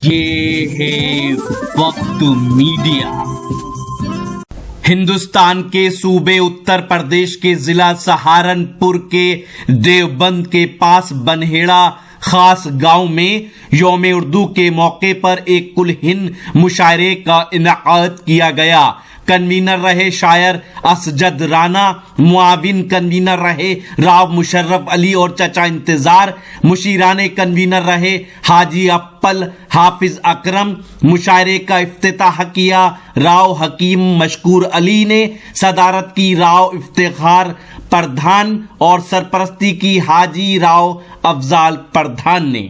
ये है वक्त मीडिया। हिंदुस्तान के सूबे उत्तर प्रदेश के जिला सहारनपुर के देवबंद के पास बनहेड़ा खास गांव में यौम उर्दू के मौके पर एक कुल हिंद मुशायरे का इनेकाद किया गया। कन्वीनर रहे शायर असजद राना, मुआविन कन्वीनर रहे राव मुशर्रफ अली और चचा इंतजार, मुशीराने कन्वीनर रहे हाजी अप्पल हाफिज अकरम। मुशायरे का इफ्तिताह किया राव हकीम मशकूर अली ने, सदारत की राव इफ्तिखार प्रधान और सरपरस्ती की हाजी राव अफजाल प्रधान ने।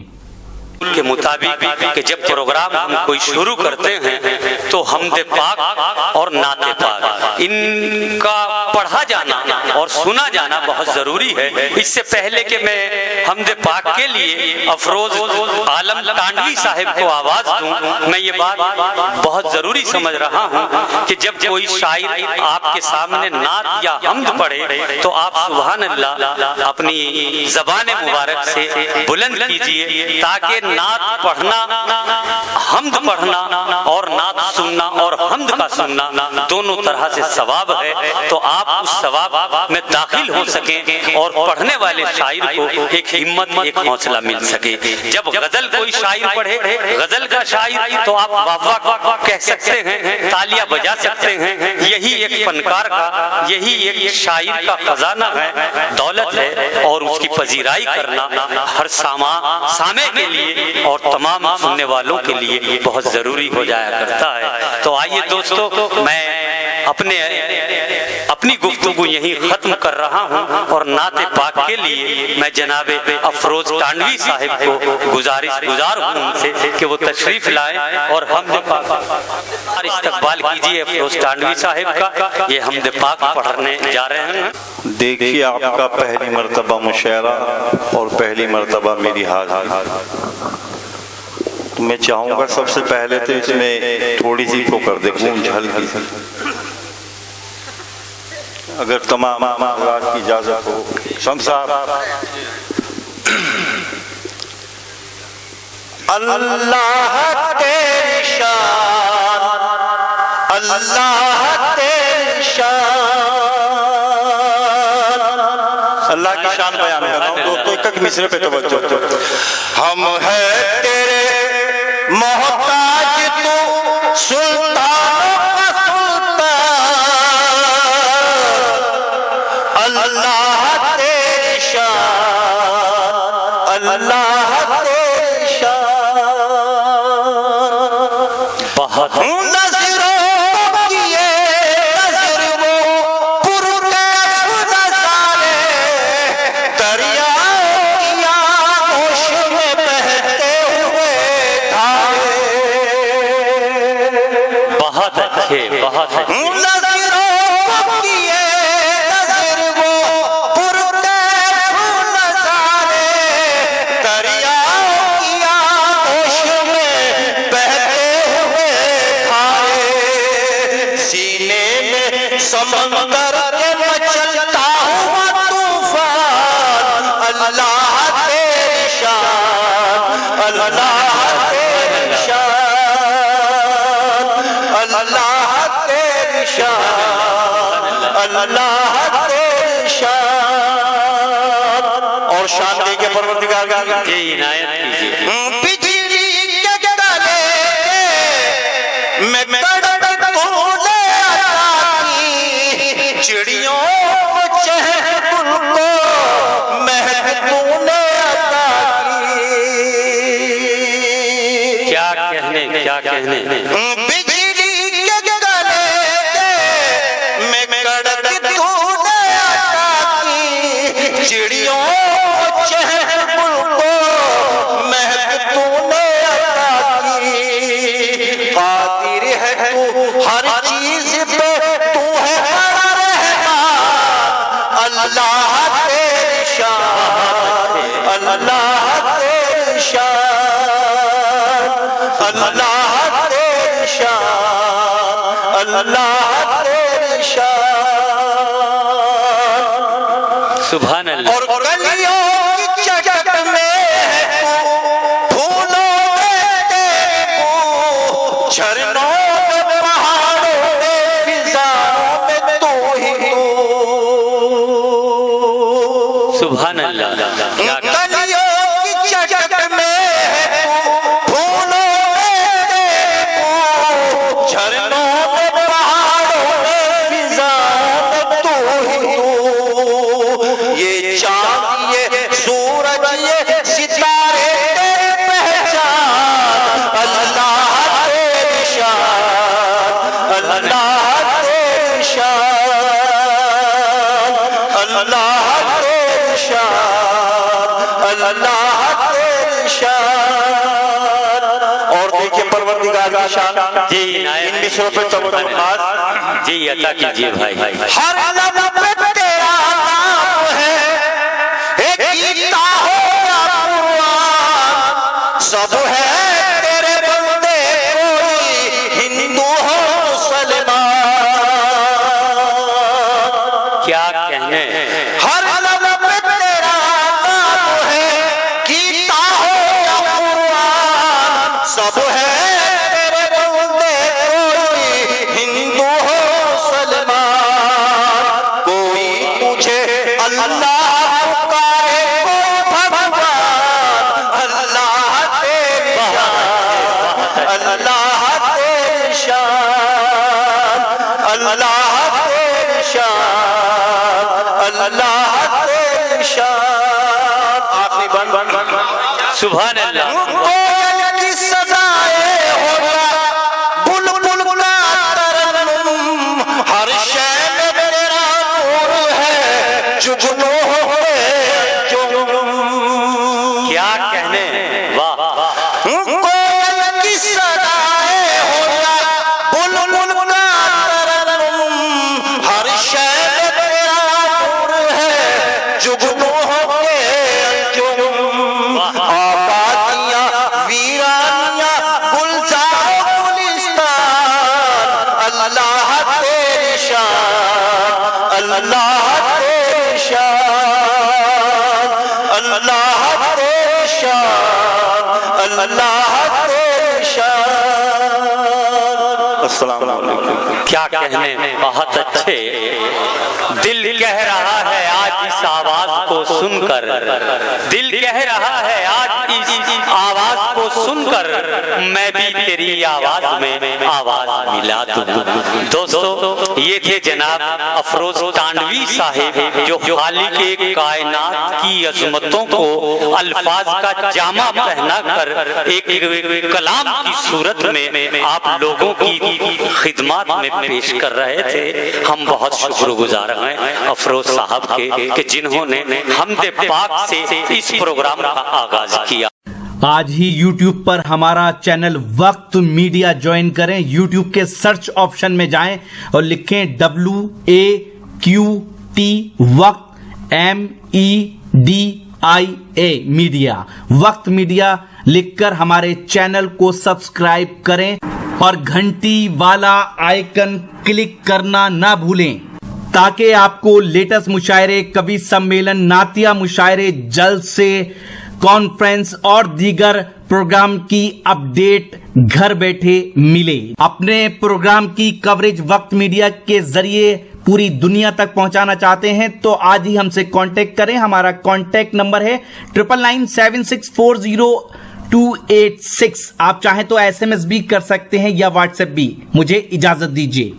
के मुताबिक कि जब प्रोग्राम हम कोई शुरू करते हैं तो हमदे पाक और नाते पाक इनका पढ़ा जाना और सुना जाना बहुत जरूरी है। इससे पहले कि मैं हमदे पाक के लिए अफरोज आलम तांडवी साहिब को आवाज दूं, मैं ये बात बहुत जरूरी समझ रहा हूं कि जब कोई शायर आपके सामने नात या हमद पढ़े तो आप सुभान अल्लाह अपनी ज़बान मुबारक से बुलंद कीजिए, ताकि नात पढ़ना, हमद पढ़ना और नात सुनना और हमद का सुनना दोनों तरह से सवाब है, तो आप उस सवाब में दाखिल हो सके और पढ़ने वाले शायर को एक हिम्मत, एक हौसला मिल सके। जब गजल कोई शायर पढ़े, गजल का शायर, तो आप वाह वाह कह सकते हैं, तालियां बजा सकते हैं। यही एक फनकार का, यही एक शायर का खजाना है, दौलत है, और उसकी पजीराई करना हर सामे के लिए और तमाम सुनने वालों के लिए बहुत जरूरी हो जाया करता है। तो आइए दोस्तों, मैं अपनी गुफ्तगू यहीं खत्म कर रहा हूं और नाते पाक के लिए मैं जनाबे अफरोज तांडवी साहिब को गुजार हूं उनसे कि वो तशरीफ लाए और हमदे पाक इस्तकबाल कीजिए अफरोज तांडवी साहिब का। ये हमदे पाक पढ़ने जा रहे हैं। देखिए, आपका पहली मर्तबा मुशायरा और पहली मर्तबा मेरी हाजिरी। मैं चाहूंगा सबसे पहले तो इसमें थोड़ी सी को कर दे गूंज हल्की, अगर तमाम अफराद की इजाजत हो। शम्स साहब, अल्लाह तेरी शान, अल्लाह तेरी शान, अल्लाह की शान बयान कर रहा हूं दोस्तों, एक मिसरे पे तवज्जो। हम है तेरे मोहताज, तू सुल्तान का सुल्तान, अल्लाह तेरी शान, अल्लाह तेरी शान। बहुत नजरों किए नजरों पुरकैफ नजारे, दरियाओं की आगोश में बहते हुए बहुत अच्छे, बहुत अच्छे। समंदर के मचलता हुआ तूफान, अल्लाह तेरी शान, अल्लाह तेरी शान, अल्लाह तेरी शान, अल्लाह तेरी शान। और शान दे के परवरदिगार की इनायत कीजिए। बिजली के गले में चिड़ियों को चहल को महक तूने अता की। क्या कहने, क्या कहने। बिजली के गले में कड़क तूने अता की, चिड़ियों को चहल को महक तूने अता की। कादिर है तू हर चीज पे, तू है अल्लाह तेरी शान, अल्लाह तेरी शान, अल्लाह तेरी शान, अल्लाह तेरी शान। सुभान अल्लाह। और गलियों की चटक में फूलों में तेरी झरनों में पहाड़ों में फिजाओं में तू ही तू। सुभान अल्लाह। कलियों की चटक में है तू, फूलों में तेरे फूल, झरनों में पहाड़ों में फिजाओं में तू ही तू। ये चांद ये सूरज ये सितारे तेरी पहचान, अल्लाह तेरी शान, अल्लाह तेरी शान, अल्लाह तेरी शान, अल्लाह तेरी शान। और देखिए परवरदिगार की शान जी इन मिसरों पे तवज्जो जी अता कीजिए भाई। हर लब पे तेरा नाम है, एक गीता हो या कुरान, सब है तेरे बंदे, कोई हिंदू हो मुसलमान। क्या कहने। हर लब पे तेरा नाम है, गीता हो या कुरान, सब है तेरे बंदे, कोई हिंदू हो मुसलमान। कोई तुझे अल्लाह पुकारे, कोई भगवान, अल्लाह तेरी शान, अल्लाह तेरी शान, अल्लाह तेरी शान, अल्लाह तेरी शान। आखिरी बन सुभान अल्लाह। कोयल की सदाएं होगा, बुलबुल का तरन्नुम, हर शय में तेरा नूर है, जुगनू होते जुगनू। क्या कहने। वाह। कोयल की सदाएं होगा, बुलबुल का तरन्नुम, हर शय में तेरा नूर है, जुगनू होते जुगनू। आबादियां वीरानियां गुलजार गुलिस्तान, अल्लाह तेरी शान, अल्लाह तेरी शान, अल्लाह तेरी शान, अल्लाह तेरी शान। अस्सलाम वालेकुम। क्या कहने। बहुत अच्छे। दिल कह रहा है आज इस आवाज को सुनकर, दिल कह रहा है आज इस आवाज को सुनकर, मैं भी तेरी आवाज में आवाज मिला दूं। दोस्तों ये थे जनाब अफरोज तांडवी साहिब, जो खालिक कायनात की अजमतों को अल्फाज का जामा पहना कर एक कलाम की सूरत में आप लोगों की खिदमत में पेश कर रहे थे। हम बहुत शुक्रगुजार हैं अफरोज साहब के कि जिन्होंने हमदे पाक से इस प्रोग्राम का आगाज किया। आज ही YouTube पर हमारा चैनल वक्त मीडिया ज्वाइन करें। YouTube के सर्च ऑप्शन में जाएं और लिखें WAQT वक्त MEDIA मीडिया। वक्त मीडिया लिखकर हमारे चैनल को सब्सक्राइब करें और घंटी वाला आइकन क्लिक करना ना भूलें, ताकि आपको लेटेस्ट मुशायरे, कवि सम्मेलन, नातिया मुशायरे, जलसे, कॉन्फ्रेंस और दीगर प्रोग्राम की अपडेट घर बैठे मिले। अपने प्रोग्राम की कवरेज वक्त मीडिया के जरिए पूरी दुनिया तक पहुंचाना चाहते हैं तो आज ही हमसे कांटेक्ट करें। हमारा कांटेक्ट नंबर है 9997640286। आप चाहें तो SMS भी कर सकते हैं या व्हाट्सएप भी। मुझे इजाजत दीजिए।